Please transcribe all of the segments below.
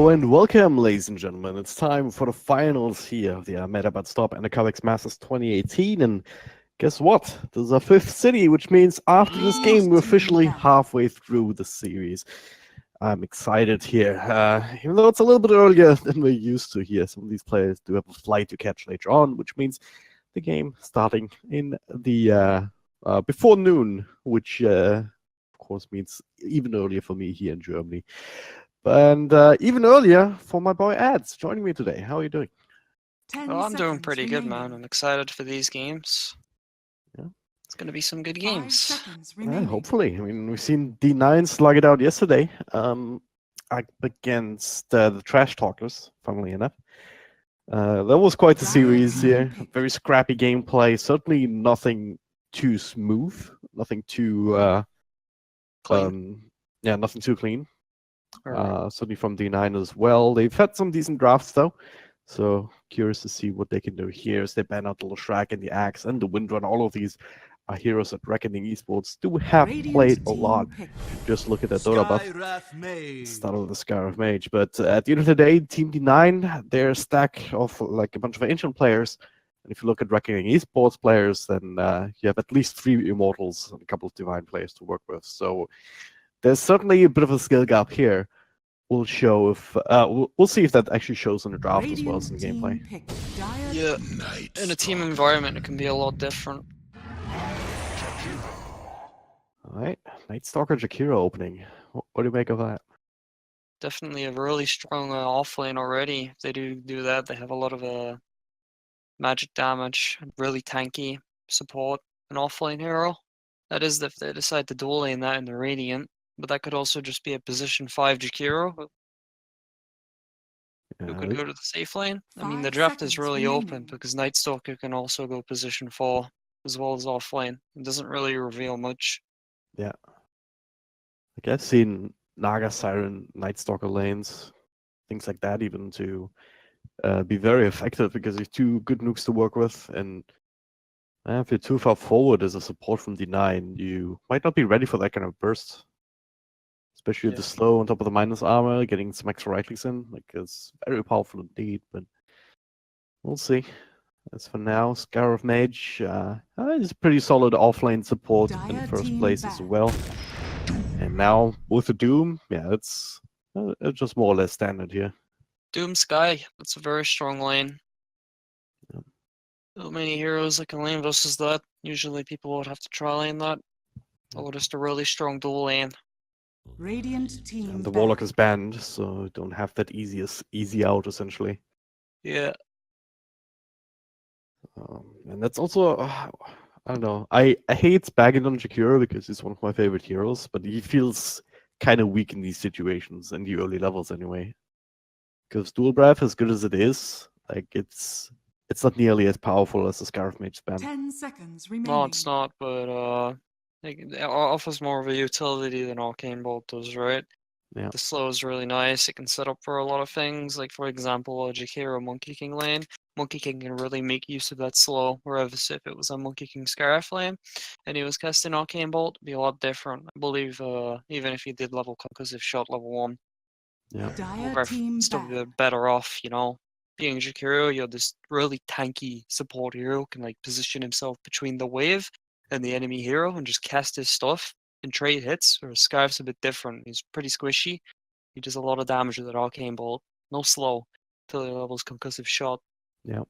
Hello and welcome, ladies and gentlemen. It's time for the finals here of the Ahmedabad Stop and the Cobx Masters 2018. And guess what? This is our fifth city, which means after this game, we're officially halfway through the series. I'm excited here, even though it's a little bit earlier than we're used to here. Some of these players do have a flight to catch later on, which means the game starting in the before noon, which of course means even earlier for me here in Germany. And even earlier for my boy Ads joining me today. How are you doing? Well, I'm doing pretty good, man. I'm excited for these games. Yeah. It's going to be some good games. Hopefully. I mean, we've seen D9 slug it out yesterday against the Trash Talkers, funnily enough. That was quite the series here. Very scrappy gameplay. Certainly nothing too smooth. Nothing too Clean. nothing too clean. Right. Certainly from D9 as well. They've had some decent drafts though, so curious to see what they can do here as they ban out the Leshrac and the Axe and the Windrun. All of these are heroes that Reckoning Esports do have played a lot. Just look at that Dota buff. Start with the Scarif Mage. But at the end of the day, Team D9, they're a stack of like a bunch of ancient players. And if you look at Reckoning Esports players, then you have at least 3 Immortals and a couple of Divine players to work with. So there's certainly a bit of a skill gap here. We'll show if we'll see if that actually shows in the draft as well as in the gameplay. Yeah, in a team environment, it can be a lot different. All right, Nightstalker Jakiro opening. What do you make of that? Definitely a really strong offlane already. If they do that, they have a lot of magic damage, really tanky support, an offlane hero. That is if they decide to dual lane that in the Radiant. But that could also just be a position 5 Jakiro who could go to the safe lane. I mean, the draft is really open because Nightstalker can also go position 4 as well as offlane. It doesn't really reveal much. Yeah. Like I've seen Naga Siren, Nightstalker lanes, things like that even to be very effective because you have 2 good nukes to work with. And if you're too far forward as a support from D9, you might not be ready for that kind of burst. Especially the slow on top of the minus armor, getting some extra right clicks in. Like, it's very powerful indeed, but we'll see. As for now, Scarif Mage is pretty solid offlane support in the first place as well. And now with the Doom, yeah, it's just more or less standard here. Doom Sky, that's a very strong lane. Yep. So many heroes that can lane versus that. Usually people would have to try lane that. Or just a really strong dual lane. Radiant team. And the Warlock is banned, so don't have that easy out essentially. Yeah. And that's also I don't know. I hate bagging on Jakiro because he's one of my favorite heroes, but he feels kind of weak in these situations in the early levels anyway. Because Dual Breath, as good as it is, like it's not nearly as powerful as the Scarif Mage spam. 10 seconds remaining. No, it's not, but it offers more of a utility than Arcane Bolt does, right? Yeah. The slow is really nice. It can set up for a lot of things, like for example, a Jakiro Monkey King lane. Monkey King can really make use of that slow, whereas if it was a Monkey King Scarif lane and he was casting Arcane Bolt, it'd be a lot different. I believe even if he did level concussive shot level 1, yeah, still be better off, you know. Being Jakiro, you're this really tanky support hero, can like position himself between the wave and the enemy hero and just cast his stuff and trade hits. Whereas Scarif's a bit different. He's pretty squishy. He does a lot of damage with that Arcane Bolt. No slow till he levels concussive shot. Yeah.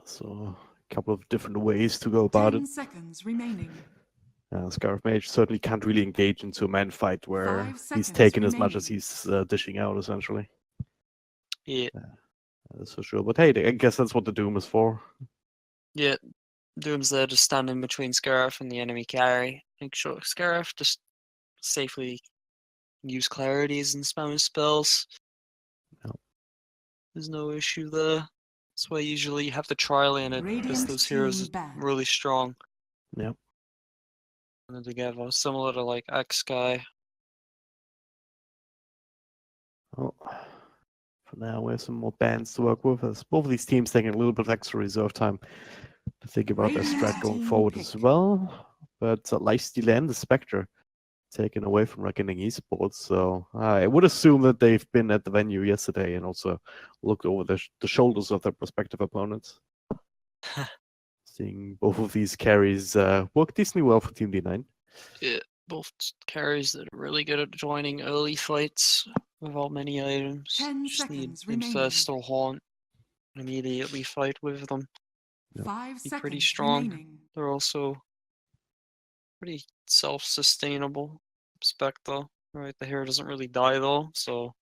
So a couple of different ways to go about 10 it. seconds remaining. Scarif Mage certainly can't really engage into a man fight where he's taking as much as he's dishing out, essentially. Yeah. That's for sure. But hey, I guess that's what the Doom is for. Yeah. Doom's there just standing between Scarif and the enemy carry. Make sure Scarif just safely use clarities and spam his spells. No. There's no issue there. That's why usually you have to try lane it because those heroes are really strong. Yep. And together, similar to like X Guy. Well, for now, we have some more bands to work with. As both of these teams taking a little bit of extra reserve time to think about their strat going forward as well. But Lifesteal and the Spectre taken away from Reckoning Esports. So I would assume that they've been at the venue yesterday and also looked over the shoulders of their prospective opponents. Seeing both of these carries work decently well for Team D9. Yeah, both carries that are really good at joining early fights without many items. 10 Just need seconds remaining. Infest or Haunt and immediately fight with them. Yep. 5 Be pretty seconds strong. remaining. They're also pretty self-sustainable. Spectre, right? The hero doesn't really die though, so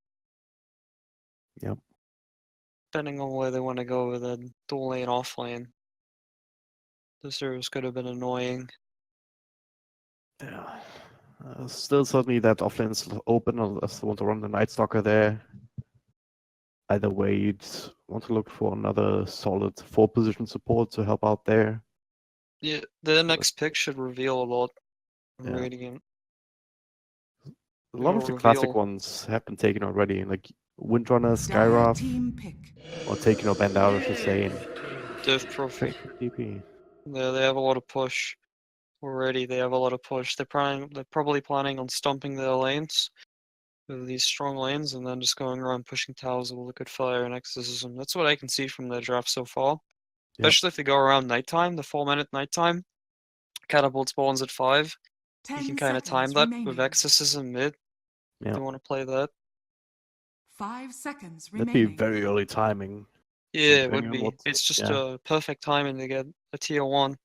Yep. depending on where they want to go with a dual lane off lane, this heroes could have been annoying. Yeah. Still certainly that offlane's open unless they want to run the Night Stalker there. Either way, you'd want to look for another solid 4-position support to help out there. Yeah, the next pick should reveal a lot from Yeah. Radiant. A lot of the classic ones have been taken already, like Windrunner, Dire Skyrath, team pick. or taken or banned out, I should say, and Div Prof. straight for DP. Yeah, they have a lot of push already. They have a lot of push. They're probably planning on stumping their lanes with these strong lanes and then just going around pushing towers with a good fire and exorcism. That's what I can see from their draft so far. Yep. Especially if they go around nighttime, the 4-minute nighttime. Catapult spawns at 5. You 10 can kind of time seconds that remaining. with exorcism mid. If Yeah. they want to play that. 5 seconds That'd be remaining. very early timing. Yeah, it would Considering be. what- It's just yeah. a perfect timing to get a tier 1.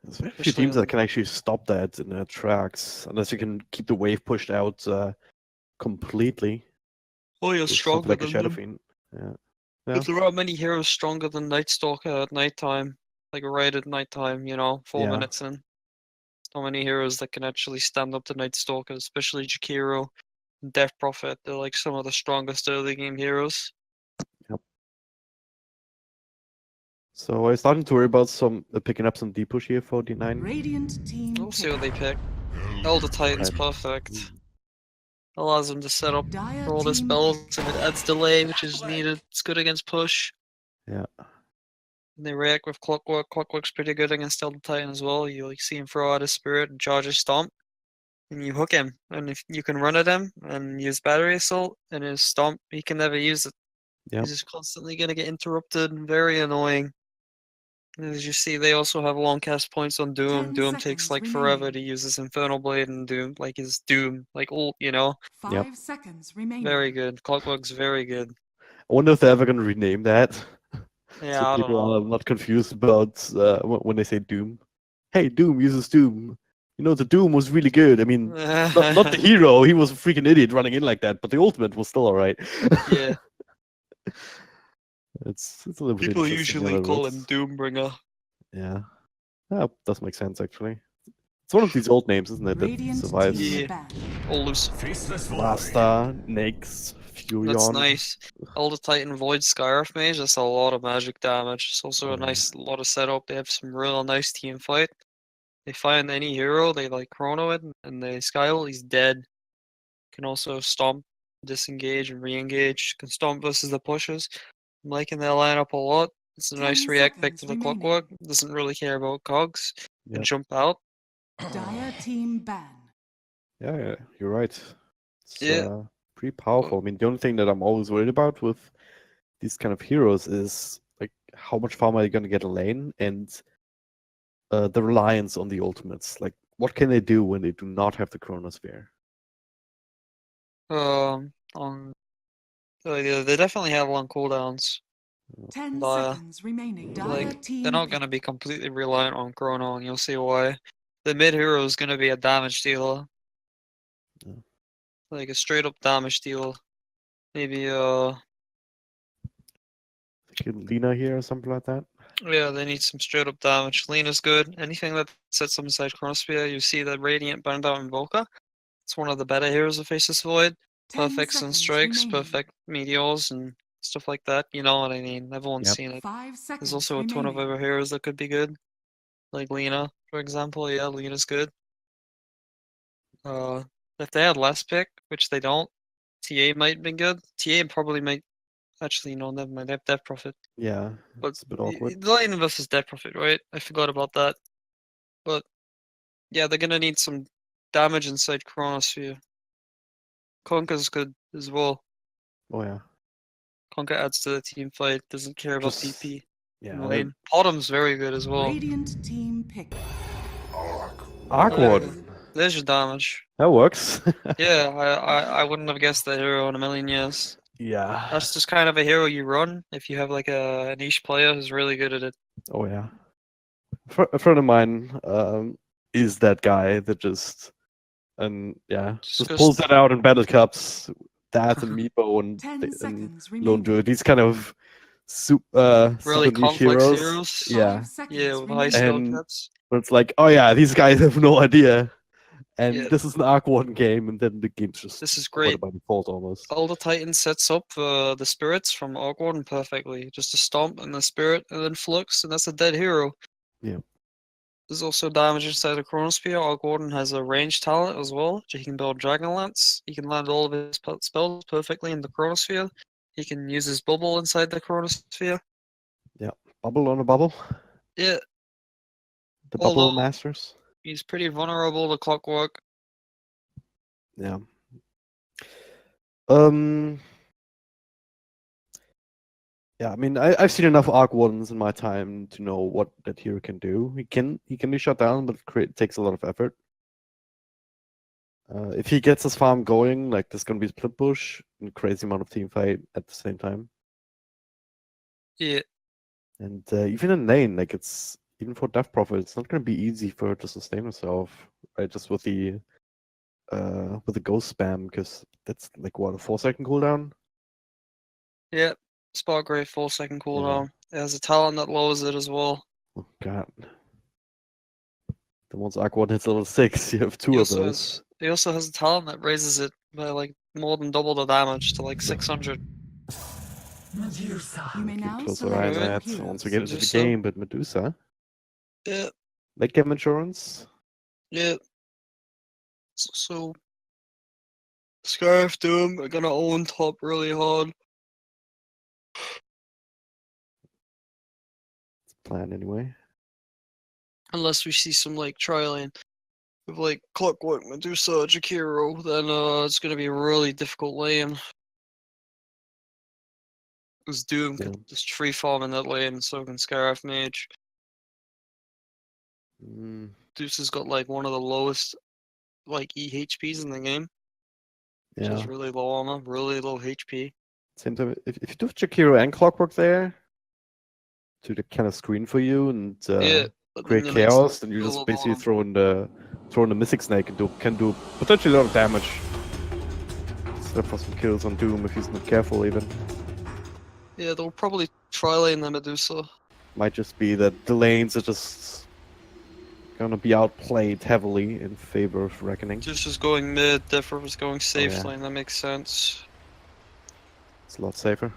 There's very few Especially teams that on- can actually stop that in their tracks, unless you can keep the wave pushed out completely. Oh, you're with something stronger like a than Shadow them. Fiend. Yeah. But there aren't many heroes stronger than Night Stalker at nighttime. Like right at nighttime, 4 Yeah. minutes in. So many heroes that can actually stand up to Night Stalker, especially Jakiro and Death Prophet. They're like some of the strongest early game heroes. So I'm starting to worry about some picking up some deep push here for D9. Radiant team We'll see pick. what they pick. Elder Titan's Okay. perfect. Mm. Allows them to set up Dire for all the team spells and it adds delay, which is needed. It's good against push. Yeah. And they react with Clockwork. Clockwork's pretty good against Elder Titan as well. You see him throw out his spirit and charge his stomp. And you hook him. And if you can run at him and use battery assault and his stomp, he can never use it. Yep. He's just constantly gonna get interrupted and very annoying. And as you see, they also have long cast points on Doom. 10 Doom takes seconds like forever remaining. to use his Infernal Blade and Doom, like his Doom, like ult, 5 seconds remaining. Very good. Clockwork's very good. I wonder if they're ever going to rename that. Yeah, So I don't people know. are not confused about when they say Doom. Hey, Doom uses Doom. The Doom was really good. I mean, not the hero. He was a freaking idiot running in like that, but the ultimate was still alright. Yeah. It's a little bit People interesting, in usually other call words. him Doombringer. Yeah. That does make sense, actually. It's one of these old names, isn't it, that Radiant survives. team Yeah. ban. All loose. Blaster, Nyx, Furion. That's nice. Elder Titan Void Skyrath Mage, that's a lot of magic damage. It's also a Yeah. nice lot of setup. They have some real nice team fight. They find any hero, they like chrono it, and they Skyl, he's dead. Can also stomp, disengage, and re-engage. Can stomp versus the pushes. I'm liking their lineup a lot. It's a 10 nice react back seconds to the remaining. Clockwork. Doesn't really care about cogs. Can Yep. jump out. Dire team ban. Yeah, you're right. It's Yeah. pretty powerful. I mean, the only thing that I'm always worried about with these kind of heroes is like how much farm are you going to get a lane and the reliance on the ultimates. Like, what can they do when they do not have the Chronosphere? They definitely have long cooldowns. 10 Dire. seconds remaining. Dire Like, team they're not pick. gonna be completely reliant on chrono, and you'll see why. The mid hero is gonna be a damage dealer. Yeah. Like a straight up damage dealer. Maybe Lina here or something like that. yeah, they need some straight up damage. Lena's good. Anything that sets them inside Chronosphere, you see that Radiant, Burnout, and Invoker. It's one of the better heroes of Faceless Void. 10 Perfect Sun seconds Strikes, remaining. perfect Meteors, and stuff like that. You know what I mean? Everyone's Yep. seen it. 5 seconds There's also a ton of remaining. other heroes that could be good. Like Lena, for example. Yeah, Lena's good. If they had less pick, which they don't, TA might have been good. TA probably might actually never mind. They have Death Prophet. Yeah, But it's a bit awkward. the Lightning versus Death Prophet, right? I forgot about that. But yeah, they're gonna need some damage inside Chronosphere. Conker's good as well. Oh yeah. Conker adds to the team fight, doesn't care about Just- PP Yeah. in lane. Bottom's very good as well. Radiant team pick. Arc Warden. There's your damage. That works. Yeah, I wouldn't have guessed that hero in a million years. Yeah. That's just kind of a hero you run if you have like a niche player who's really good at it. Oh yeah. A friend of mine is that guy that just Just pulls goes- that out in battle cups. That and Meepo and 10 seconds Lone remaining. Druid. These kind of Really super niche complex heroes. heroes. Yeah. 5 seconds Yeah, with high remaining. skill And- caps. But it's like, oh yeah, these guys have no idea. And Yeah. this is an Arc Warden game, and then the game's just This is over great. by default almost. Elder Titan sets up the spirits from Orc Warden perfectly. Just a stomp and the spirit and then flux, and that's a dead hero. Yeah. There's also damage inside the Chronosphere. Orc Warden has a range talent as well. He can build Dragon Lance. He can land all of his spells perfectly in the Chronosphere. He can use his bubble inside the Chronosphere. Bubble on a bubble. Yeah, The Bubble Although- Masters. he's pretty vulnerable to Clockwork. Yeah. Um. Yeah, I mean, I've seen enough Arc Wardens in my time to know what that hero can do. He can be shut down, but it takes a lot of effort. If he gets his farm going, like there's gonna be split push and crazy amount of team fight at the same time. Yeah, And even in lane, like it's even for Death Prophet, it's not gonna be easy for her to sustain herself, right? Just with the ghost spam, because that's like what, a 4-second cooldown? yeah. Spark Ray 4-second cooldown. It has a talent that lowers it as well. Oh god. Then once Arc Warden hits level 6, you have two He of also those. He also has a talent that raises it by like more than double the damage to like 600. You may now Keep close select eye on your that heroes. once we get into the Medusa. game, but Medusa. Yeah, Late game insurance. yeah. So Scarf Doom are gonna own top really hard. Plan anyway. Unless we see some like tri-lane with like Clockwork, Medusa, Jakiro, then it's gonna be a really difficult lane. Because Doom Yeah. could just free farm in that lane, and so can Scarf Mage. Mm, Deuce has got like one of the lowest like EHPs in the game. Which yeah. is really low armor, really low HP. Same time, if you do have Jakiro and Clockwork there to kind of screen for you and Yeah, but create then it makes chaos, then you feel just of basically armor. throw in the Mystic Snake and can do potentially a lot of damage. Set for some kills on Doom if he's not careful even. Yeah, they'll probably tri-lane the Medusa. Might just be that the lanes are just gonna be outplayed heavily in favor of Reckoning. Deuce is going mid, Defra was going safe yeah. lane, that makes sense. It's a lot safer.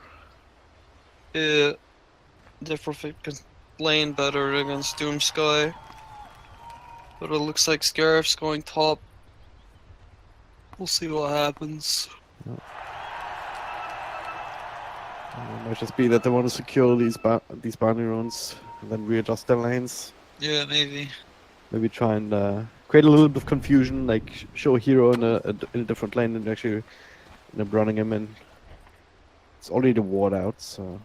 Yeah, Defra can lane better against Doom Sky. But it looks like Scarif's going top. We'll see what happens. It might just be that they want to secure these boundary runs and then readjust their lanes. Yeah, maybe. Maybe try and create a little bit of confusion, like show a hero in a different lane and actually end up running him in. It's already the ward out, so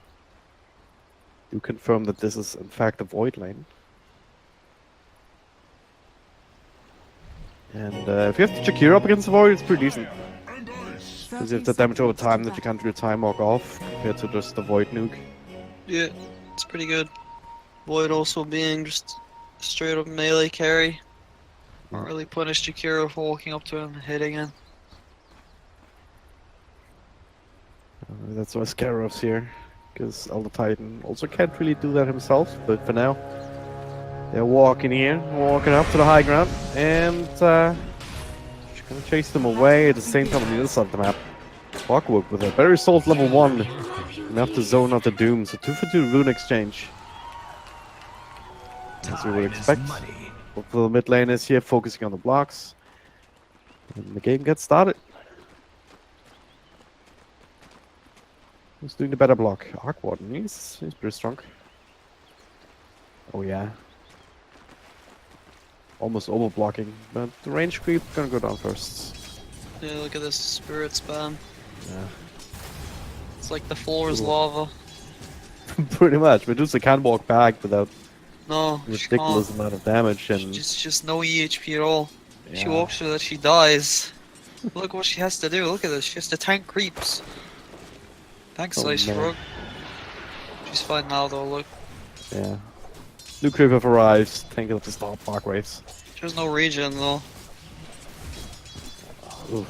you confirm that this is in fact a void lane. And if you have to check hero up against the void, it's pretty decent. Because you have the damage over time that you can't do the time walk off compared to just the void nuke. Yeah, it's pretty good. Void also being just straight up melee carry. Not really punish Jakiro for walking up to him and hitting him. That's why Scarab's here, because Elder Titan also can't really do that himself, but for now, they're walking here, walking up to the high ground, and she's gonna chase them away at the same time on the other side of the map. Clockwork with a very solid level 1, enough to zone out the Doom, so 2 for 2 rune exchange. As you would expect. Both the mid lane is here, focusing on the blocks, and the game gets started. Who's doing the better block? Arc Warden, he's pretty strong. Oh yeah. almost over blocking, but the range creep gonna go down first. Yeah, look at this spirit spam. Yeah. It's like the floor is Ooh. lava. Pretty much. Medusa can't walk back without No, she ridiculous can't. amount of damage, and Just no EHP at all. She yeah. walks through that, she dies. Look what she has to do. Look at this. She has to tank creeps. Thanks, Oh, Ice man. Frog. She's fine now, though. Look, Yeah. New creep have arrived. Thank you to stop Park Waves. there's no regen though. Oof.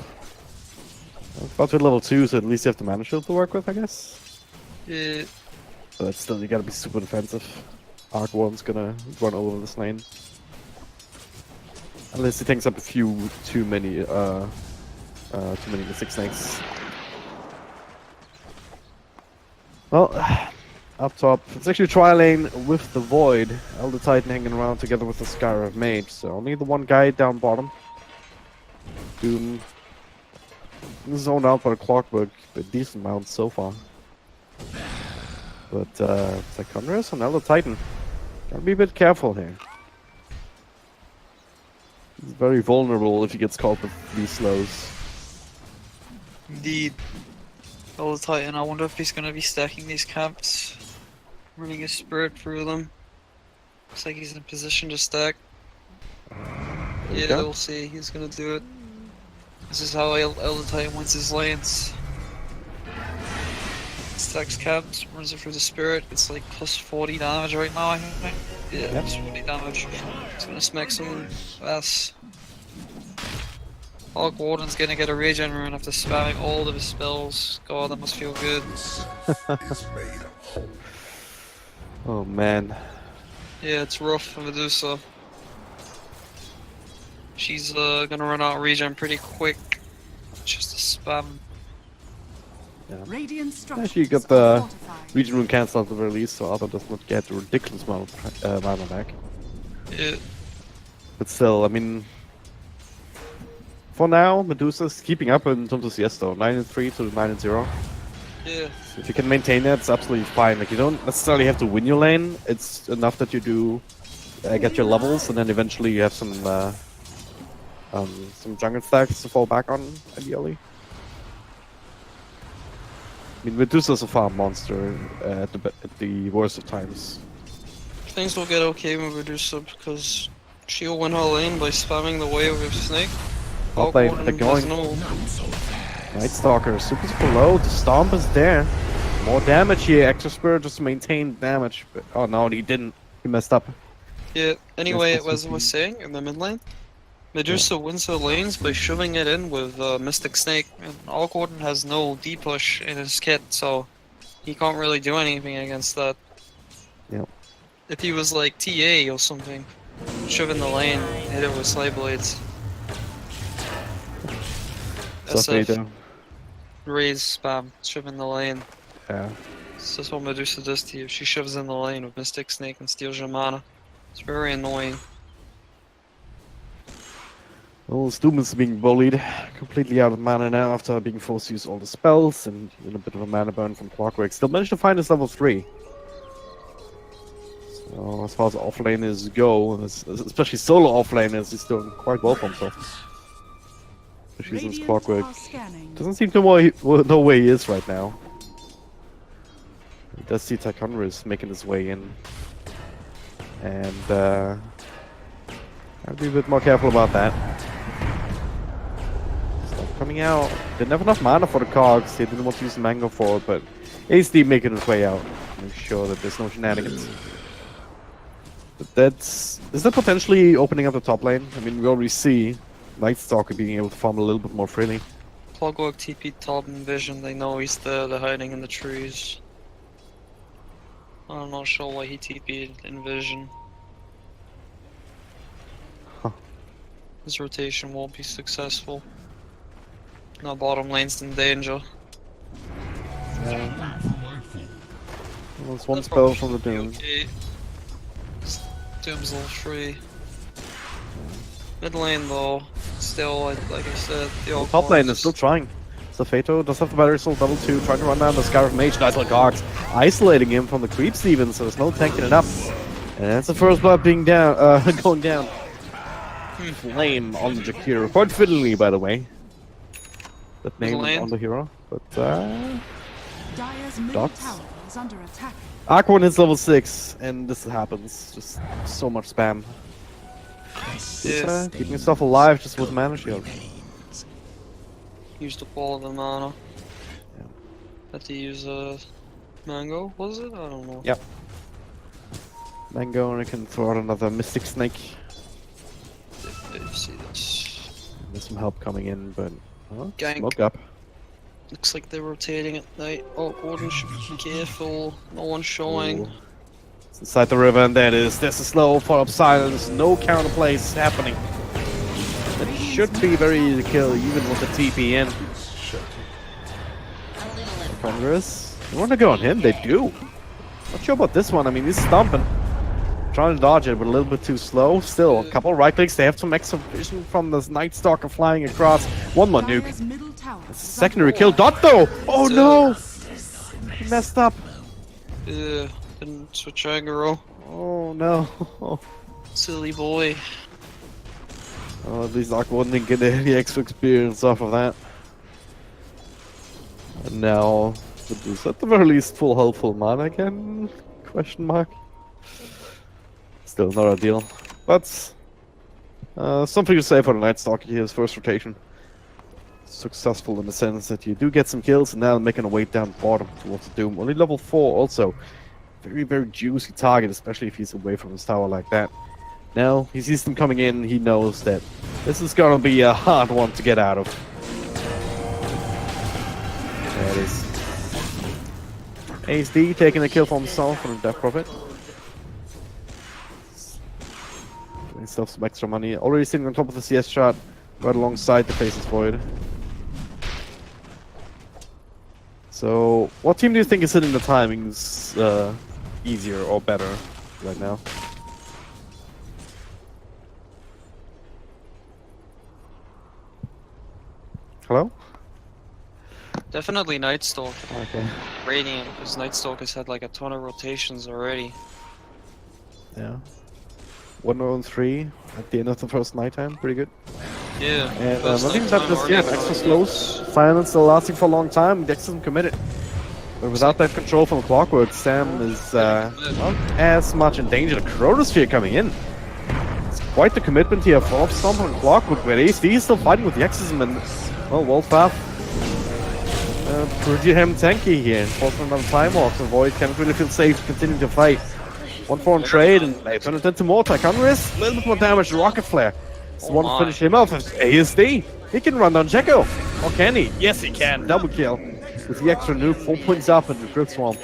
About to level 2, so at least you have the mana shield to work with, I guess. Yeah, But still, you gotta be super defensive. Arc Worm's gonna run over this lane. Unless he takes up a few too many Mystic Snakes. Well, up top, it's actually Tri Lane with the Void. Elder Titan hanging around together with the Skyrive Mage, so only the one guy down bottom. Doom zoned out by the Clockwork, but decent mount so far. But Sycondris and Elder Titan. Gotta be a bit careful here. He's very vulnerable if he gets caught with these slows. indeed. All the Titan. I wonder if he's gonna be stacking these camps, running his spirit through them. Looks like he's in position to stack. we Yeah, go. we'll see. He's gonna do it. This is how Elder Titan wins his lanes. Stacks camps, runs it through the spirit. It's like plus 40 damage right now, I think. Yeah, Yep. plus 40 damage. It's gonna smack some ass. Hawk Warden's gonna get a regen rune after spamming all of his spells. God, that must feel good. Oh man. Yeah, it's rough for Medusa. She's gonna run out of regen pretty quick. Just a spam. Radiant structures Actually, you got are the fortified. region rune cancelled at the very least, so Alba does not get a ridiculous amount of mana back. Yeah, But still, I mean, for now, Medusa's keeping up in terms of CS though, 9-3 to 9-0. yeah. If you can maintain that, it's absolutely fine. Like, you don't necessarily have to win your lane. It's enough that you do get your levels, and then eventually you have some jungle stacks to fall back on, ideally. I mean, Medusa's a farm monster at the worst of times. Things will get okay with Medusa because she'll win her lane by spamming the wave with Snake. Top lane, Warden they're going. has Night Stalker, super low. The Stomp is there. More damage here. Extra Spirit just to maintain damage. But, oh no, he didn't. He messed up. Yeah, anyway, Yes, as I was saying, in the mid lane, Medusa wins her lanes by shoving it in with Mystic Snake, and Warden has no D-push in his kit, so he can't really do anything against that. Yep. If he was like TA or something, shove in the lane, hit it with Slay Blades. SF, Safedo. raise spam, shove in the lane. Yeah. This is what Medusa does to you. She shoves in the lane with Mystic Snake and steals your mana. It's very annoying. Well, Doom is being bullied. Completely out of mana now after being forced to use all the spells and in a bit of a mana burn from Clockwork. Still managed to find his level 3. So as far as offlaners go, especially solo offlaners, he's doing quite well for himself. Especially since Radiant Clockwork are scanning. doesn't seem to know where he is right now. He does see Tyconris making his way in. And I'll be a bit more careful about that. Stuff coming out. Didn't have enough mana for the Cogs. They didn't want to use the Mango for it, but ASD making his way out. Make sure that there's no shenanigans. But is that potentially opening up the top lane? I mean, we already see Night Stalker being able to farm a little bit more freely. Clockwork TP top in vision, they know he's there, they're hiding in the trees. I'm not sure why he TP'd in vision. Huh. His rotation won't be successful. Now bottom lane's in danger. Well, there's one They'll spell probably from the be Doom. okay. Doom's level 3. Mid lane though, still, like I said, the old Top lane is ones- still trying. Safeto does have the battery soul level 2, trying to run down the Scarab Mage, nice little Cogs, isolating him from the creeps even, so there's no tanking it up. And that's the first blood being down, going down. Flame on the Jakiro. Quite fittingly, by the way. That name lane. on the hero. But, Dire's middle Dots. tower is under attack. Aquan hits level 6, and this happens. Just so much spam. Yeah. Keeping yourself alive just with mana shield. Used up all of the mana. Yeah. Had to use a mango, was it? I don't know. Yep. Mango, and I can throw out another Mystic Snake. Did see this? There's some help coming in, but Gank. smoke up. Looks like they're rotating at night. Oh, Gordon should be careful. No one's showing. Ooh. It's inside the river, and there it is. There's a slow follow-up silence. No counterplays happening. It should be very easy to kill, even with the TP in. Congress. You want to go on him? They do. Not sure about this one. I mean, he's stomping. Trying to dodge it, but a little bit too slow. Still, a couple right clicks. They have some extra vision from this Night Stalker flying across. One more nuke. Dire's middle tower is Secondary kill. Dot though! Oh no! He messed up. Yeah, didn't switch aggro. Oh no. Silly boy. Oh, at least Aquan didn't get any extra experience off of that. And now, is at the very least full health, full mana again? Question mark. Still not ideal, but something to say for the Night Stalker here. His first rotation successful in the sense that you do get some kills, and now making a way down bottom towards the Doom. Only level 4 also. Very, very juicy target, especially if he's away from his tower like that. Now, he sees them coming in, he knows that this is gonna be a hard one to get out of. There it is. ASD taking a kill for himself on a Death Prophet. Himself some extra money. Already sitting on top of the CS shot, right alongside the Faceless Void. So, what team do you think is hitting the timings easier or better right now? Hello? Definitely Night Stalker. Okay. Radiant, because Night Stalker's had like a ton of rotations already. Yeah. 103 at the end of the first nighttime. Pretty good. Yeah. And first nothing nighttime that just already yet. got Extra it. slows. Silence still lasting for a long time. Dex isn't committed. But without that control from Clockwork, Sam is not as much in danger. The Chronosphere coming in. It's quite the commitment here for Stomp and Clockwork, but ASD is still fighting with the Exorcism and, well, Wolfpath. Pretty damn tanky here. Forcing another Time Walk, so Void can't really feel safe continuing to fight. 1-4 on trade, and they turn it into more. Tyconris, a little bit more damage to Rocket Flare. It's the one to finish him off. It's ASD. He can run down Jekko. Or can he? Yes, he can. Double kill. With the extra nuke, 4 points up in the Crypt Swarm.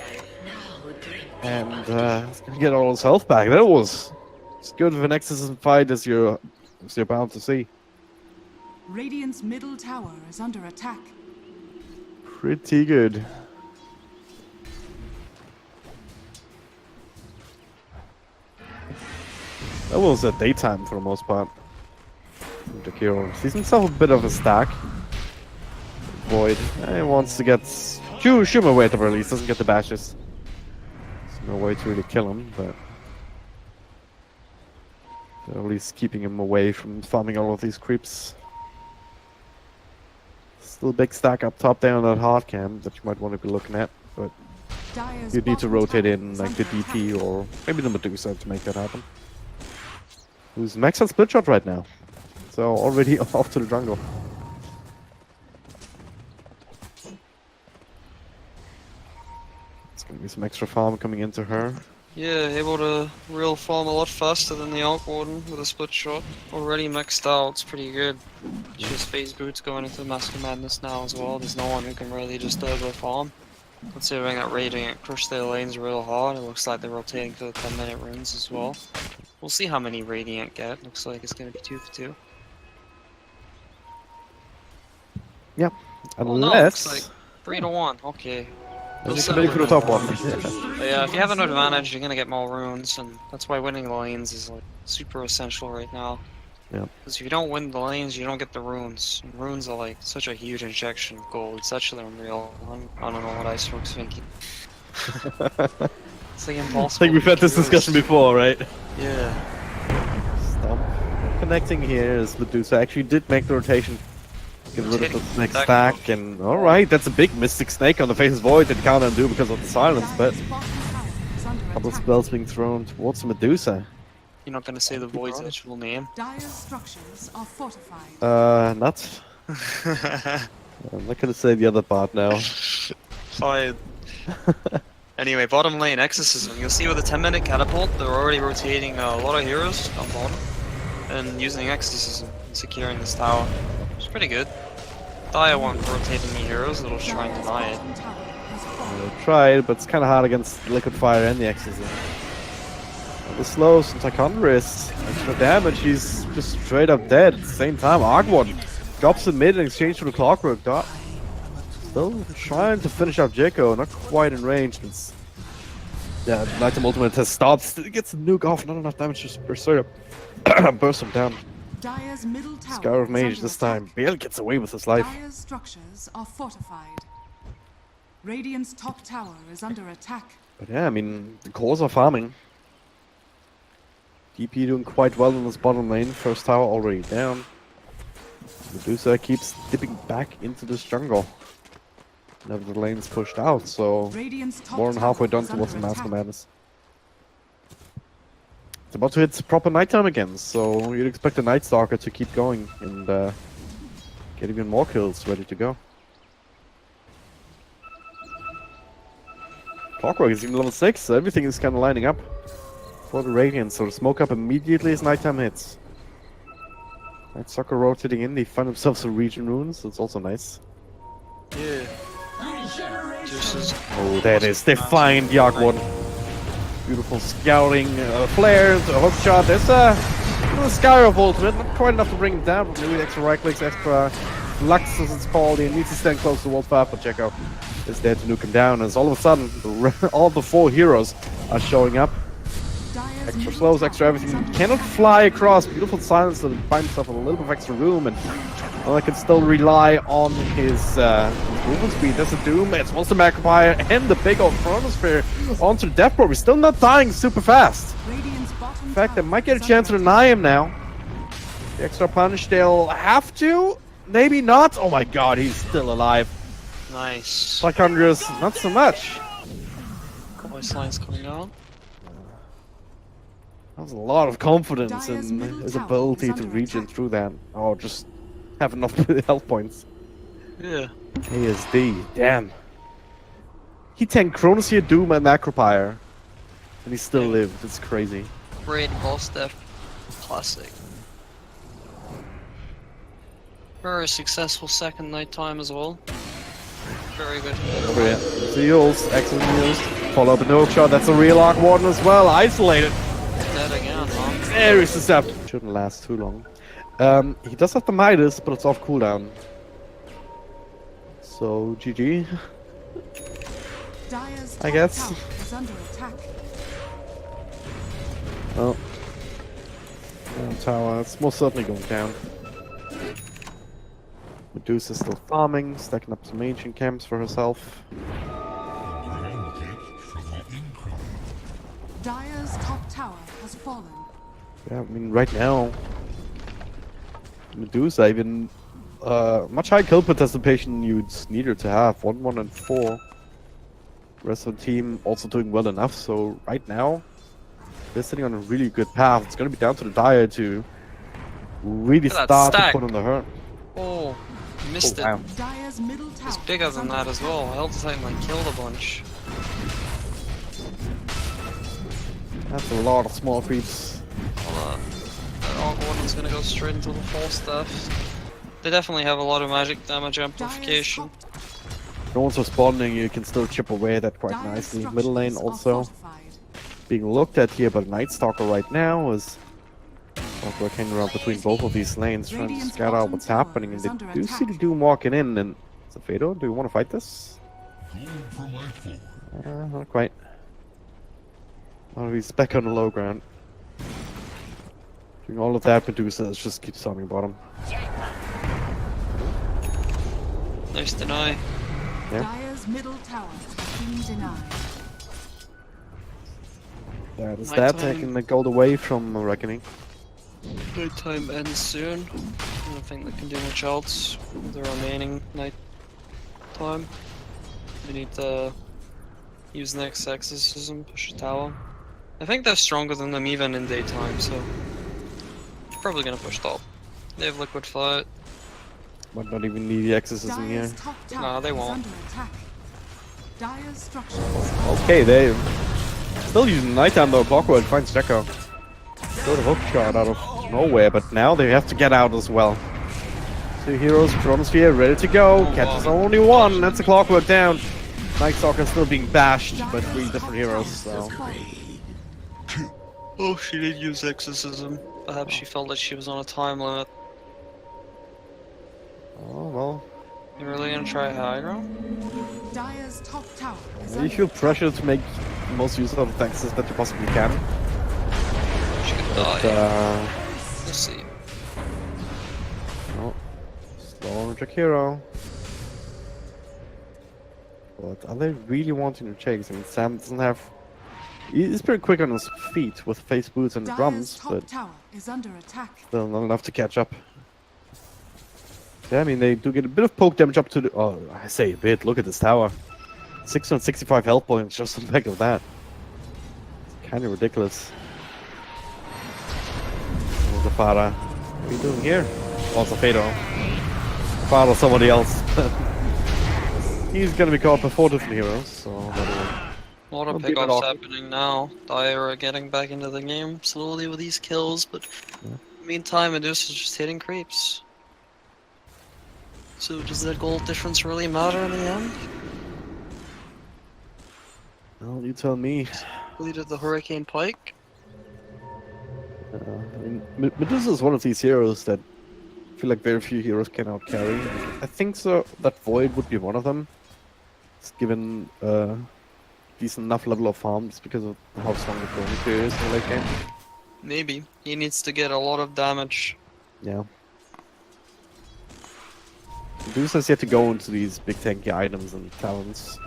And he's gonna get all his health back. That was as good of an Exorcism fight as you're bound to see. Radiant's middle tower is under attack. Pretty good. That was at daytime for the most part. Jakiro sees himself a bit of a stack. Void. He wants to get shoot him away at the very least. Doesn't get the bashes. There's no way to really kill him, but at least keeping him away from farming all of these creeps. Still a big stack up top there on that hard cam that you might want to be looking at, but Dire's you need to bottom rotate tower in is like the under DP attack. or maybe the Medusa to make that happen. Who's max on split shot right now, so already off to the jungle. It's gonna be some extra farm coming into her. Yeah, able to real farm a lot faster than the Arc Warden with a split shot. Already maxed out, it's pretty good. Just phase boots going into Mask of Madness now as well. There's no one who can really just turbo farm. Considering that Radiant crushed their lanes real hard, it looks like they're rotating to the 10-minute runes as well. We'll see how many Radiant get. Looks like it's going to be 2 for 2. Yep. Oh no, Unless looks like 3 to 1. Okay. you're committing for the top one. But yeah, if you have an advantage, you're gonna get more runes, and that's why winning the lanes is like super essential right now. Yeah. Because if you don't win the lanes, you don't get the runes. And runes are like such a huge injection of gold. It's actually unreal. I don't know what Iceworks thinking. It's like impossible. I think we've had this discussion before, right? Yeah. Stomp. connecting here as Medusa actually did make the rotation. Get rid of Rotating the next stack. stack, and alright, that's a big Mystic Snake on the Face's Void that can't undo because of the silence, but Dire's bottom tower is under a couple of attack. spells being thrown towards Medusa. You're not gonna say the Void's actual name. Dire's structures are fortified. Not. I'm not gonna say the other part now. Fine. Anyway, bottom lane, Exorcism. You'll see with the 10-minute catapult, they're already rotating a lot of heroes on bottom and using Exorcism and securing this tower. It's pretty good. Dire won't rotate any heroes, it'll try and deny it. Bottom tower has fallen. I'll try it, but it's kind of hard against Liquid Fire and the Exorcism. The slows and Ticonderis, extra damage, he's just straight up dead. At the same time, Argwon drops in mid in exchange for the Clockwork Dot. Still trying to finish up Jeko, not quite in range. But yeah, Nighttime Ultimate has stopped. Still gets a nuke off, not enough damage to burst him down. Dire's middle tower Scar of is Mage under this attack. time barely gets away with his life. Dire's structures are fortified. Radiant's top tower is under attack. But yeah, I mean, the cores are farming. DP doing quite well in this bottom lane. First tower already down. Medusa keeps dipping back into this jungle. Never the lane's pushed out, so Radiant's top more than halfway tower done is towards the under Master attack. Madness. It's about to hit proper nighttime again, so you'd expect the Night Stalker to keep going and get even more kills ready to go. Clockwork is even level 6, so everything is kind of lining up for the Radiant, so the smoke up immediately as nighttime hits. Night Stalker rotating in, they find themselves some region runes, so it's also nice. Yeah. Oh, that is defined Yarkwood. Beautiful scouting, flares, a hook shot. There's a Sky of Ultimate, not quite enough to bring him down, but maybe extra right clicks, extra Lux as it's called. He needs to stand close to Wolfpath, but Jeko is there to nuke him down. As all of a sudden, all the 4 heroes are showing up. Dire's Extra middle slows, tower extra is everything. under Cannot attack. fly across. Beautiful silence to find himself a little bit of extra room, and well, I can still rely on his movement speed. There's a Doom, it's Monster Magpie, and the big old Chronosphere onto the Death Probe. He's still not dying super fast. Radiant's bottom In fact, they tower might get a is chance to under deny him now. The extra punish, they'll have to. Maybe not. Oh my god, he's still alive. Nice. Ticonderis, not so much. Voice line's coming out. That was a lot of confidence Dire's in middle his tower ability is to under regen attack. through that. Oh, just have enough health points. Yeah. ASD, damn. He tanked Chronosphere, Doom, and Macropyre. And he still lived. It's crazy. Great boss death. Classic. Very successful second nighttime as well. Very good. Over here. Seals, excellent heals. Follow up a no shot. That's a real Arc Warden as well. Isolated. Dead again, huh? Very susceptible. Shouldn't last too long. He does have the Midas, but it's off cooldown. So, GG. Dire's I top guess. tower is under attack. Well, tower, it's most certainly going down. Medusa's still farming, stacking up some ancient camps for herself. Dire's top tower has fallen. Yeah, I mean, right now, Medusa even much higher kill participation you'd need her to have. 1, 1, and 4. The rest of the team also doing well enough, so right now, they're sitting on a really good path. It's gonna be down to the Dire to really Look at that start to stack. put on the hurt. Oh, missed Oh, wow. it. Dire's middle tower It's bigger is than under that as attack. well. I held the time like killed a bunch. That's a lot of small creeps. Well, that Arc Warden's gonna go straight into the full stuff. They definitely have a lot of magic damage Dire's amplification. top No one's responding, you can still chip away at that quite Dire's nicely. Middle lane structures are also fortified. being looked at here, but Night Stalker right now is working around between both of these lanes, trying to Radiant's scout out bottom what's tower happening, and is they under do see the attack. Doom walking in, and it's a Fado. Do you want to fight this? Not quite. Oh, he's back on the low ground. Doing all of that, Medusa just keeps farming bottom. Nice deny. Yeah. Dire's middle tower has been denied. That is Night that, time. taking the gold away from Reckoning. Nighttime ends soon. I don't think they can do much else with the remaining night time. They need to use next exorcism, push the tower. I think they're stronger than them even in daytime, so probably gonna push top. They have liquid fight. Might not even need the exorcism here. Dire's top tower Nah, they is won't. under attack. Dire's structures. Okay, they still using nighttime though. Clockwork finds Jacko. Go to hook shot out of nowhere, but now they have to get out as well. Two heroes, Chronosphere ready to go. Catches only one. That's a Clockwork down. Night Stalker still being bashed by 3 different heroes. So Oh, she did use exorcism. Perhaps she felt that she was on a time limit. oh well. You really gonna try Hydro? Dire's top tower is You under feel pressure to make the most use of the taxes that you possibly can. She could But, die. Let's see. no. Slow on Jakiro. But are they really wanting to chase? I mean, Sam doesn't have. He's pretty quick on his feet with face boots and Dire's drums, top but tower is under attack. still not enough to catch up. Yeah, I mean, they do get a bit of poke damage up to the. Oh, I say a bit. Look at this tower. 665 health points just on the back of that. It's kind of ridiculous. There's Zafara. What are you doing here? Also, Fado. Zafara or somebody else. He's gonna be caught by 4 different heroes, so that'll. A lot of Well, give it pickoffs off. happening now. Dire are getting back into the game slowly with these kills, but Yeah. meantime, Medusa's just hitting creeps. So does that gold difference really matter in the end? Well, you tell me. Deleted the Hurricane Pike. I mean, Medusa is one of these heroes that I feel like very few heroes can outcarry. I think so. That Void would be one of them. It's given decent enough level of farm just because of how strong the Chronosphere is in the late game. Maybe. He needs to get a lot of damage. Yeah. Medusa has yet to go into these big tanky items and talents.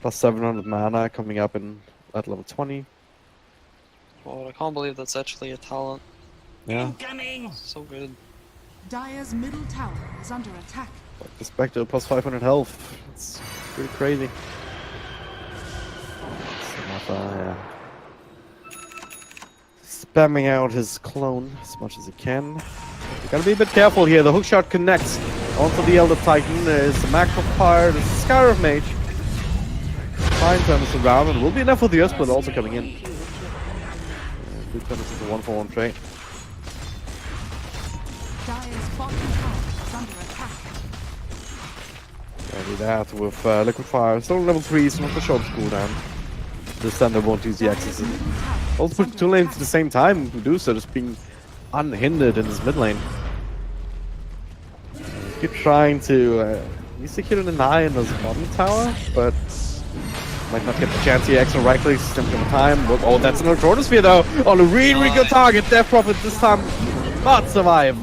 Plus 700 mana coming up in at level 20. Well, I can't believe that's actually a talent. Yeah. So good. Dire's middle tower is under attack. Like Spectre plus 500 health. It's pretty crazy. Yeah. Spamming out his clone as much as he can. You gotta be a bit careful here. The hookshot connects onto the Elder Titan. There's the Macro Fire, there's the Scarab Mage. Fine turns around and will be enough for the Earthsplit also coming in. Good turns into 1-for-1 trade. Dire's bottom tower is under attack. Yeah, do that with Liquid Fire. Still level 3, so not the short cooldown. This time they won't use the Exorcism. Also put 2 lanes at the same time. Medusa just being unhindered in his mid lane. Keep trying to. He's secured an eye in his bottom tower, but might not get the chance here. Extra right click, system of time. Oh, that's another Chronosphere though. On a really good target. Death Prophet this time not survive.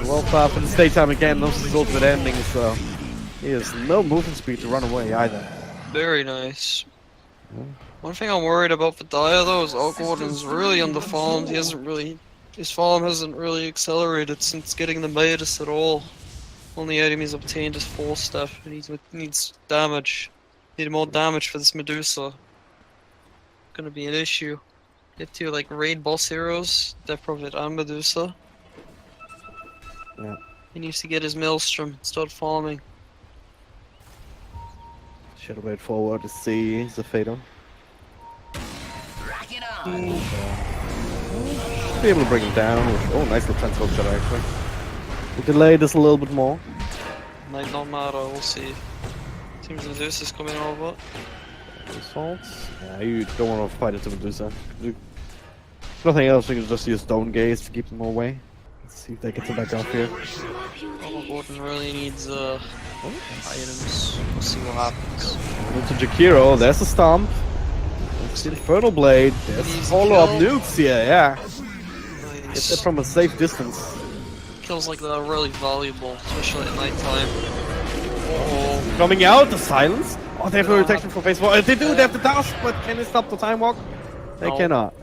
Well, for this daytime again, no ultimate ending, so he has no movement speed to run away either. Very nice. One thing I'm worried about for Dire though is Ogwarden's really underfarmed. He hasn't really, his farm hasn't really accelerated since getting the Midas at all. Only item he's obtained is 4 stuff, and he needs damage. Need more damage for this Medusa. Gonna be an issue. You have to like raid boss heroes, Death Prophet and Medusa. Yeah. He needs to get his Maelstrom, start farming. Shadow Blade forward to see the Fatal. Be able to bring him down. Oh, nice little transfer shot actually. We'll delay this a little bit more. Might not matter, we'll see. Seems Medusa's coming over. Assaults. Yeah, you don't want to fight into Medusa. Nothing else, you can just use Stone Gaze to keep them away. Let's see if they get to back up here. Gordon really needs items. We'll see what happens. Into Jakiro, there's the Stomp. There's the Infernal Blade. There's follow-up nukes here, yeah. Get that from a safe distance. Kills like that are really valuable, especially at night time. Oh, Coming out, the silence. Oh, they have no detection for baseball. They do, they have the dash, but can they stop the time walk? They No. cannot.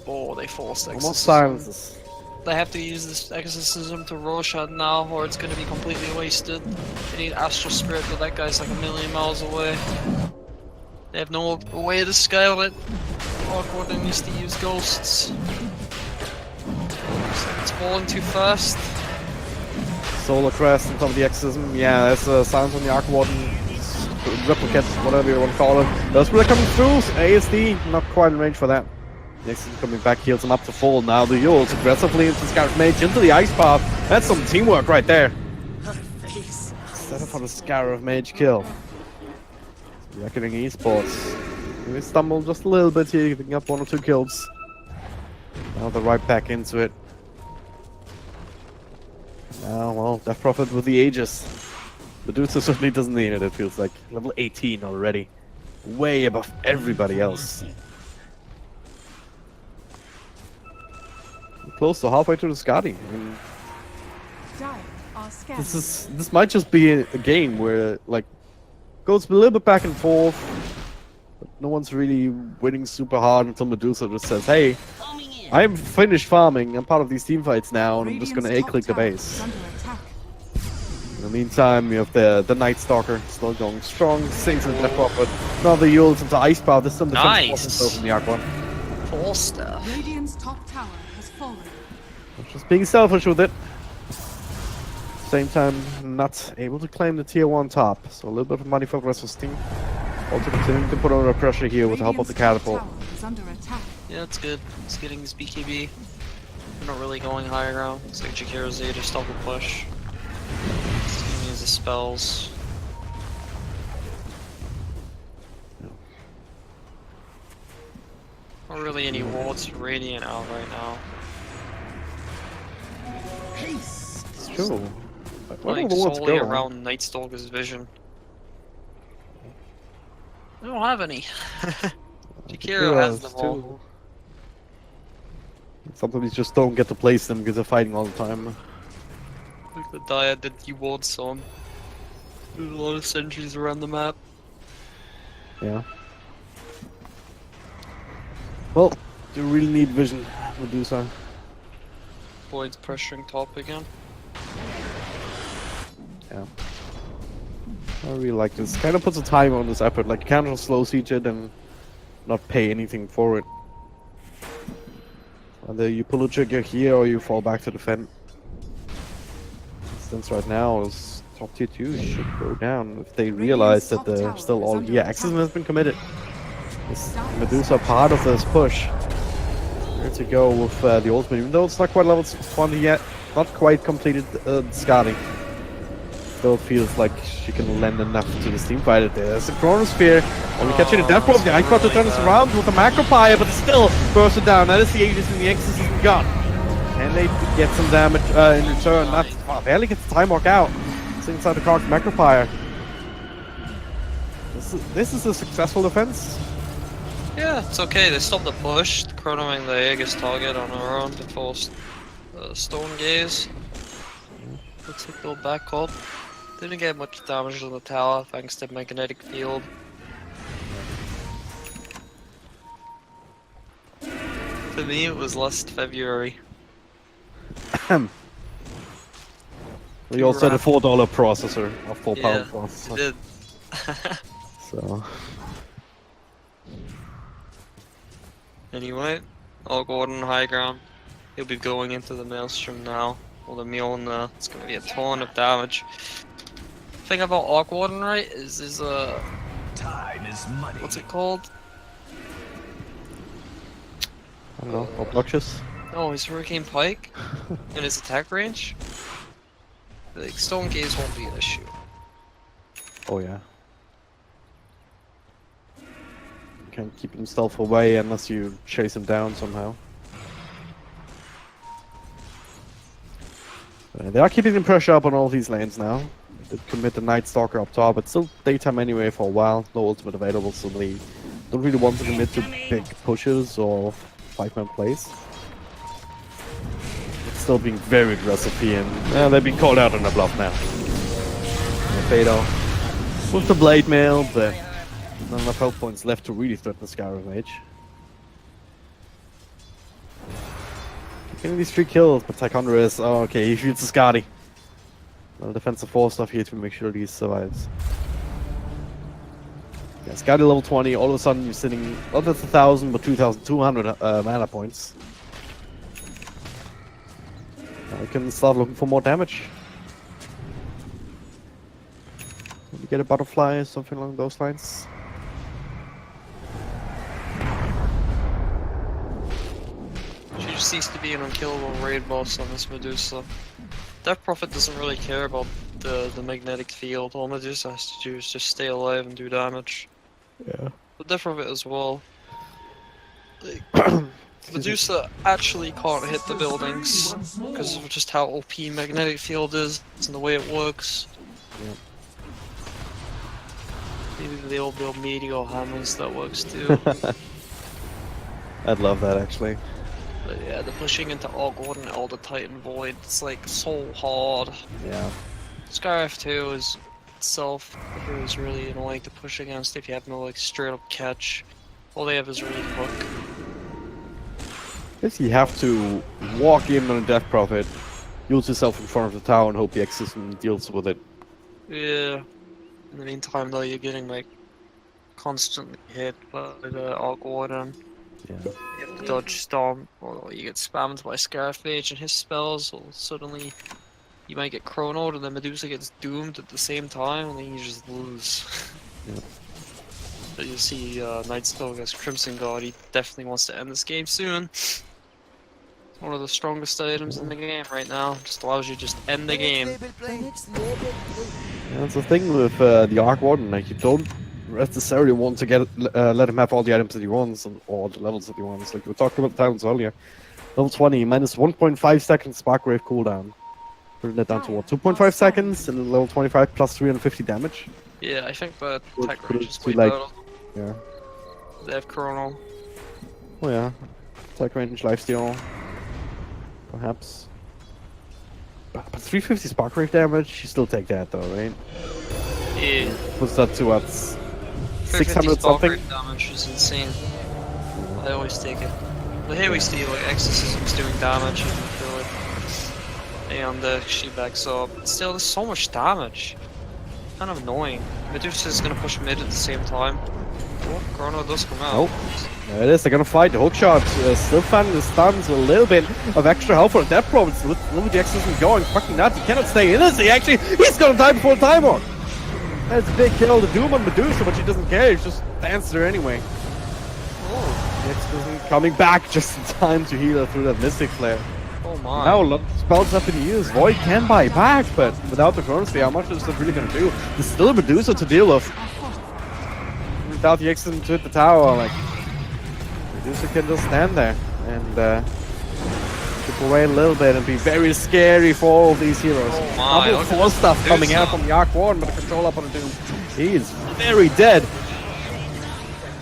Oh, they forced Almost exorcism. silences. They have to use this exorcism to Rorschach now, or it's gonna be completely wasted. They need Astral Spirit, but that guy's like a million miles away. They have no way to scale it. Awkward, they needs to use ghosts. Looks like it's falling too fast. Solar Crest on top of the Exorcism. Yeah, that's sounds on the Arc Warden. Replicate, whatever you want to call it. That's really coming through. ASD, not quite in range for that. The Exorcism coming back, heals him up to full. Now the Yules aggressively into Scarab Mage, into the Ice Path. That's some teamwork right there. Set up for the Scarab Mage kill. Reckoning Esports. We stumbled just a little bit here, picking up 1 or 2 kills. Now they're right back into it. Now, well, Death Prophet with the Aegis. Medusa certainly doesn't need it, it feels like. Level 18 already. Way above everybody else. We're close to halfway to the Skadi. I mean, this might just be a game where, like, goes a little bit back and forth. But no one's really winning super hard until Medusa just says, hey, I'm finished farming, I'm part of these teamfights now, and I'm just gonna A-click the base. In the meantime, you have the Night Stalker still going strong, same for the Death Prophet. Now the Yules into Ice Path, there's some defense in the Arc one. Full stuff. Radiant's top tower has fallen. Just being selfish with it. Same time, not able to claim the tier 1 top, so a little bit of money for the rest of his team. Also continuing to put under pressure here with the help of the catapult. Yeah, it's good. It's getting his BKB. We're not really going high ground. Looks like Jakira's A to stop a push. He's gonna use the spells. Not really any wards Radiant out right now. It's true. Playing solely around Night Stalker's vision. I don't have any. Jakiro has them all. Sometimes you just don't get to place them because they're fighting all the time. Like the Dyad that you ward some. There's a lot of sentries around the map. Yeah. Well, you really need vision, Medusa. Void's pressuring top again. Yeah. I really like this. Kind of puts a time on this effort. Like, you can't just slow siege it and not pay anything for it. Either you pull a trigger here or you fall back to defend. Instance right now is top tier 2 should go down if they realize that they're still all here. Exorcism has been committed. Is Medusa part of this push? Here to go with the ultimate, even though it's not quite level 20 yet. Not quite completed Skadi. Still feels like she can lend enough to this team fight. There's a Chronosphere. Only catching the Death Prophet. The Icebot to turn this around with the Macropire, but still burst it down. That is the Aegis and the Exorcism gone. And they get some damage in return. Not barely gets the Time Walk out. It's inside the Cobx Macropire. This is a successful defense. Yeah, it's okay. They stopped the push, chronoing the Aegis target on her own to force Stone Gaze. Looks like they'll back up. Didn't get much damage to the tower thanks to magnetic field. To me, it was last February. We also had a $4 processor, a 4-pound Yeah, processor. it did. So. Anyway, I'll go on high ground. He'll be going into the Maelstrom now. Or the Mjolnir. It's gonna be a ton of damage. Thing about Arc Warden, right, is time is money. what's it called? I don't know, obnoxious? No, his Hurricane Pike and his attack range. Like Stone Gaze won't be an issue. Oh yeah. You can't keep himself away unless you chase him down somehow. They are keeping the pressure up on all these lanes now. They commit the Night Stalker up top, but still daytime anyway for a while. No ultimate available, so they don't really want to commit to big pushes or 5-man plays. It's still being very aggressive here, and they've been called out on the bluff now. Fatal with the Blade Mail, but not enough health points left to really threaten the Scarab Mage. Getting these 3 kills, but Taekwondo is... Oh, okay, he shoots the Scotty. Well, defensive 4 stuff here to make sure he survives. Yeah, Scotty level 20, all of a sudden you're sitting not just 1,000, but 2,200 mana points. Now you can start looking for more damage. Maybe get a butterfly or something along those lines. She just ceased to be an unkillable raid boss on this Medusa. Death Prophet doesn't really care about the magnetic field. All Medusa has to do is just stay alive and do damage. Yeah. But Death Prophet as well. Like, Medusa actually can't hit the buildings because of just how OP magnetic field is and the way it works. Yeah. Maybe they'll build meteor hammers that works too. I'd love that actually. But yeah, the pushing into Ogward and all the Titan Void, it's like so hard. Yeah. Scarif 2 is itself is really annoying to push against if you have no like straight up catch. All they have is really hook. I guess you have to walk in on a Death Prophet, use yourself in front of the tower and hope the X system deals with it. Yeah. In the meantime though, you're getting like constantly hit by the Ogward and Yeah. you have to dodge Storm, or you get spammed by Scarif Mage and his spells, or suddenly you might get chronoed and then Medusa gets doomed at the same time and then you just lose. Yep. But you see Nightstalk as Crimson God, he definitely wants to end this game soon. It's one of the strongest items in the game right now, just allows you to just end the game. Yeah, that's the thing with the Arc Warden, like you don't necessarily want to get let him have all the items that he wants and all the levels that he wants. Like we talked about the towns earlier. Level 20, minus 1.5 seconds Spark Wave cooldown. Putting that down to what? 2.5 seconds and then level 25 plus 350 damage. Yeah, I think the Could- tech could range it is be way like- better. Yeah. They have Chrono. Oh yeah. Attack range, lifesteal. Perhaps. But 350 Spark Wave damage, you still take that though, right? Yeah. Puts that to what? 350 600 spark something? rate damage is insane. I always take it. But here we see like Exorcism's doing damage and feel like and she backs up. Still, there's so much damage. Kind of annoying. Medusa's gonna push mid at the same time. Oh, Chrono does come out. Nope. There it is, they're gonna fight the hookshot. Still finding the stuns with a little bit of extra health for a Death Prophet. Look at the Exorcism going. Fucking nuts. He cannot stay in this. He's gonna die before the time walk. That's a big kill to Doom on Medusa, but she doesn't care. She just dances her anyway. Oh, The Exorcism coming back just in time to heal her through that Mystic Flare. oh my. Now a lot of spells have been used. Void can buy back, but without the Chronosphere, how much is that really gonna do? There's still a Medusa to deal with. Without the Exorcism to hit the tower, like Medusa can just stand there and chip away a little bit and be very scary for all of these heroes. Oh my, Double look at 4 this stuff coming Medusa. out from the Arc Warden, but the control up on the Doom. He is very dead.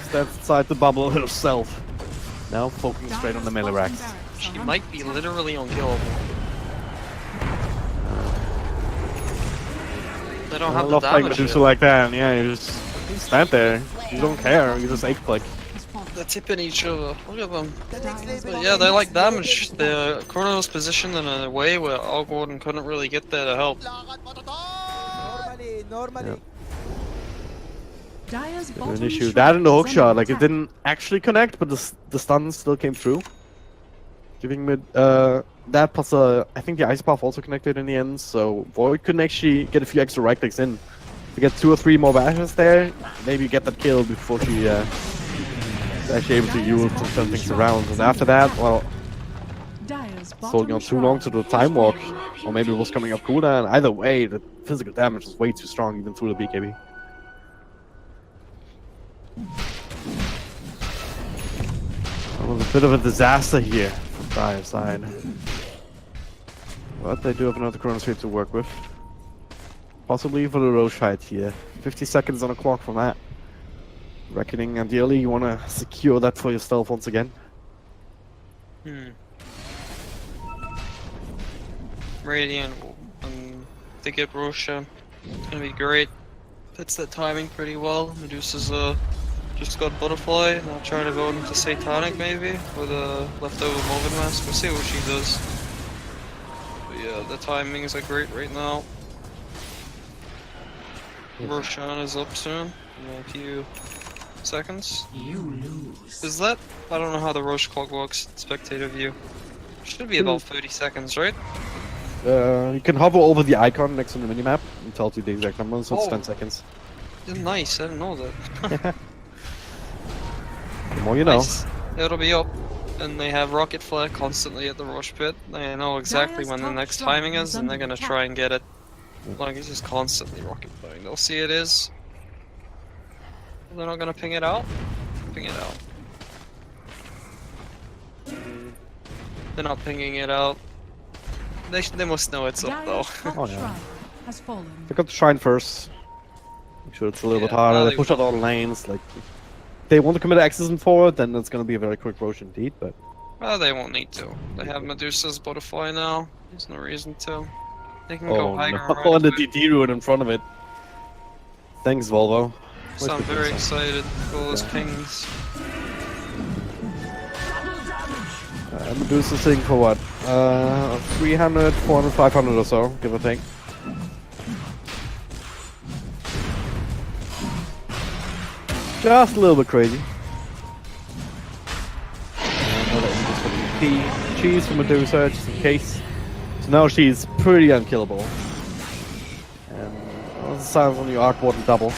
Steps inside the bubble herself. Now focusing straight on the melee racks. She might be literally unkillable. They don't I have the love playing damage Medusa yet. like that. Yeah, you just stand there. You don't care. You just 8-click. They're tipping each other. Look at them. But yeah, they like damage. The Chrono's positioned in a way where Ogward couldn't really get there to help. Dyer's An bottom issue. shrine That and the is hook under shot, like it attack. didn't actually connect, but the stun still came through. Giving mid that plus I think the ice buff also connected in the end, so Void couldn't actually get a few extra right clicks in. To get 2 or 3 more bashes there, maybe get that kill before she is actually able to use and turn things around. And after that, well, Dyer's it's holding on too long to the bottom time walk, or maybe it was coming up cooldown. Either way, the physical damage was way too strong even through the BKB. It was a bit of a disaster here from Dyer's side. But they do have another Chronosphere to work with. Possibly for the Roche fight here. 50 seconds on the clock from that. Reckoning, ideally you want to secure that for yourself once again. Radiant, they get Rosha. It's gonna be great. Fits that timing pretty well. Medusa's Just got Butterfly, now trying to go into Satanic maybe, with a leftover Morgan Mask. We'll see what she does. But yeah, the timings are great right now. Roshan is up soon, in a few seconds. You lose. Is that? I don't know how the Roche clock works, spectator view. Should be about 30 seconds, right? You can hover over the icon next to the minimap and tells you the exact number, so it's Oh. 10 seconds. Yeah, nice, I didn't know that. The more you know. Nice. It'll be up. And they have rocket flare constantly at the Roche pit. They know exactly Dire's when the top next shrine timing is is, and they're under gonna attack. try and get it. Like, it's just constantly rocket flaring. They'll see it is. They're not gonna ping it out? Ping it out. They're not pinging it out. They must know it's up though. Dire's top Oh, yeah. shrine has fallen. They got the shrine first. Make sure it's a little bit Yeah, harder. now They they push out all the lanes. Like, if they want to commit access and forward, then it's gonna be a very quick rush indeed. But Well, they won't need to. They have Medusa's Butterfly now. There's no reason to. They can go higher no! And the right away. DD ruin in front of it. Thanks, Volvo. So I'm very excited for those Yeah. pings. Medusa's sitting for what? 300, 400, 500 or so, give or take. Just a little bit crazy. The cheese for Medusa, just in case. So now she's pretty unkillable. And well, sounds on the arc warden double.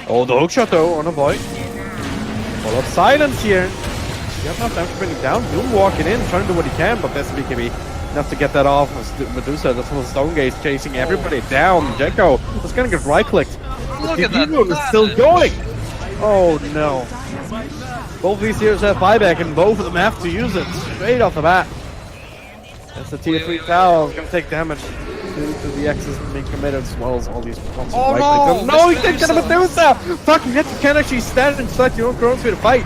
Oh, the hookshot though, on a boy. Full of silence here. You have enough time to bring it down. Doom walking in, trying to do what he can, but that's BKB. Enough to get that off. Medusa, that's one of the Stone Gaze chasing everybody down. Jekko was gonna get right clicked. Look The at that. DD is still going. Oh no. Both of these heroes have buyback and both of them have to use it straight off the bat. That's the tier 3 tower. It's gonna take damage due to the X's being committed as well as all these constant Oh, right no! clicks. No, he can't get a Medusa! Medusa! Fucking hit, you can't actually stand inside your own Chrono Sphere to fight.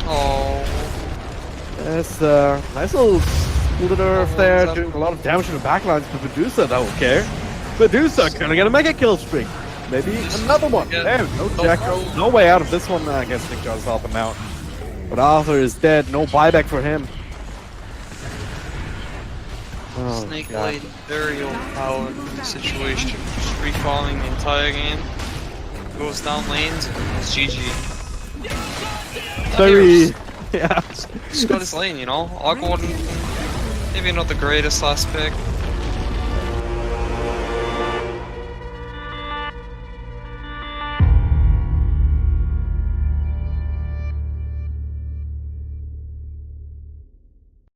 Oh. That's nice little nerf there, doing a lot of damage to the backlines, but Medusa don't care. Medusa gonna get a mega kill streak. Maybe another one. Yeah. Damn, no Jekko. No way out of this one. I guess Nick John's helping out. But Arthur is dead. No buyback for him. Oh, Snake God. Blade, very overpowered situation. Just recalling the entire game. Goes down lanes and it's GG. Very. Yeah. Just got his lane, you know? Arc Warden, maybe not the greatest last pick.